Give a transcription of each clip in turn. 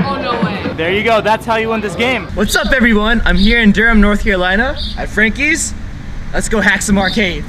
Oh, no way. There you go. That's how you win this game. What's up, everyone? I'm here in Durham, North Carolina at Frankie's. Let's go hack some arcades.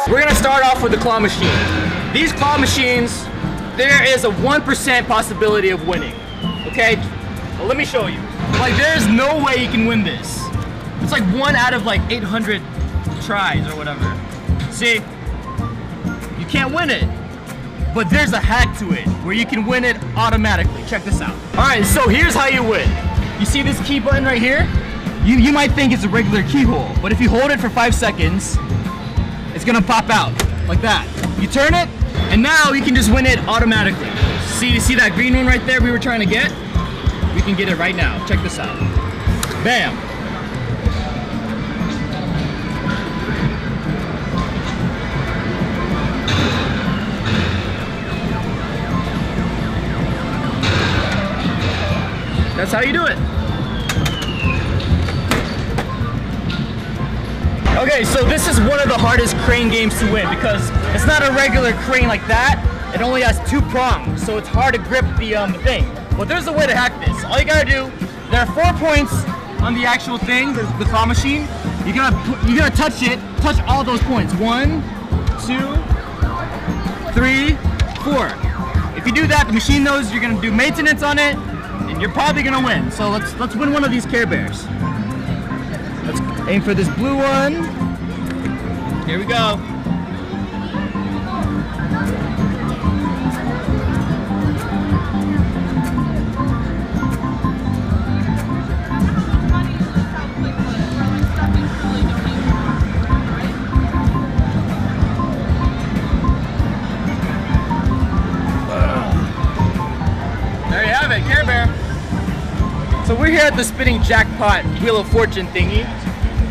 We're gonna start off with the claw machine. These claw machines, there is a 1% possibility of winning. Okay? Well, let me show you. Like, there's no way you can win this. It's like 1 out of like 800 tries or whatever. See? You can't win it. But there's a hack to it where you can win it automatically. Check this out. Alright, so here's how you win. You see this key button right here? You might think it's a regular keyhole, but if you hold it for 5 seconds, it's gonna pop out like that. You turn it, and now you can just win it automatically. See that green one right there we were trying to get? We can get it right now. Check this out. Bam. That's how you do it. Okay, so this is one of the hardest crane games to win because it's not a regular crane like that. It only has 2 prongs, so it's hard to grip the thing. But there's a way to hack this. All you gotta do, there are 4 points on the actual thing, the claw machine. You're gonna touch it, touch all those points. 1, 2, 3, 4. If you do that, the machine knows you're gonna do maintenance on it, and you're probably gonna win. So let's win one of these Care Bears. Let's aim for this blue one. Here we go. There you have it, Care Bear. So we're here at the spinning jackpot Wheel of Fortune thingy.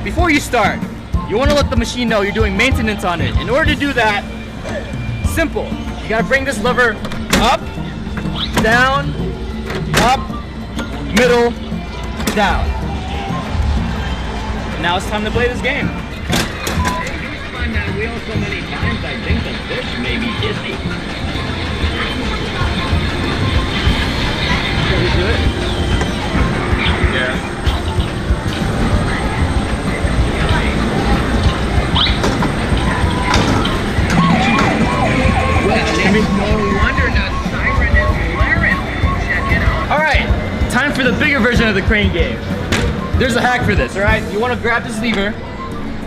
Before you start, you want to let the machine know you're doing maintenance on it. In order to do that, simple. You gotta bring this lever up, down, up, middle, down. Now it's time to play this game. Hey, you spun that wheel so many times, I think the fish may be dizzy. Can we do it? Yeah. No wonder the siren is blaring. Check it out. Alright, time for the bigger version of the crane game. There's a hack for this, alright? You want to grab this lever.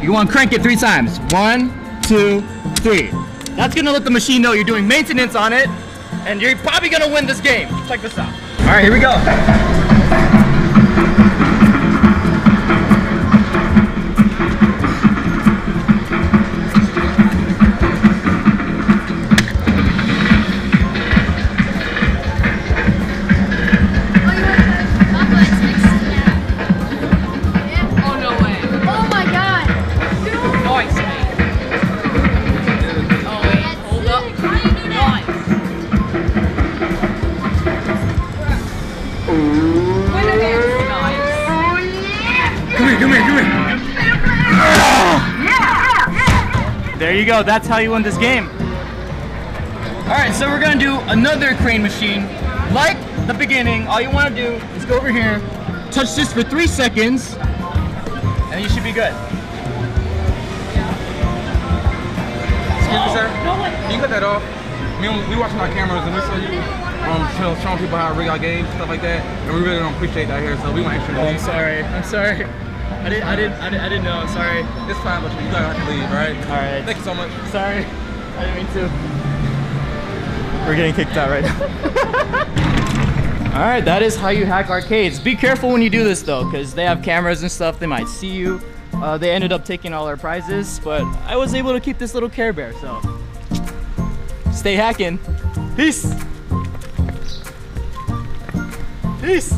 You want to crank it 3 times. 1, 2, 3. That's going to let the machine know you're doing maintenance on it, and you're probably going to win this game. Check this out. Alright, here we go. There you go, that's how you win this game. Alright, so we're gonna do another crane machine. Like the beginning, all you wanna do is go over here, touch this for 3 seconds, and you should be good. Excuse me, sir? Can you cut that off? We watching our cameras and we saw you showing people how to rig our games, stuff like that, and we really don't appreciate that here, so we want to introduce you. I'm sorry. I didn't know, sorry. It's fine, but you gotta have to leave, alright? Alright. Thank you so much. Sorry. I didn't mean to. We're getting kicked out right now. Alright, that is how you hack arcades. Be careful when you do this though, because they have cameras and stuff, they might see you. They ended up taking all our prizes, but I was able to keep this little Care Bear, so stay hacking. Peace. Peace.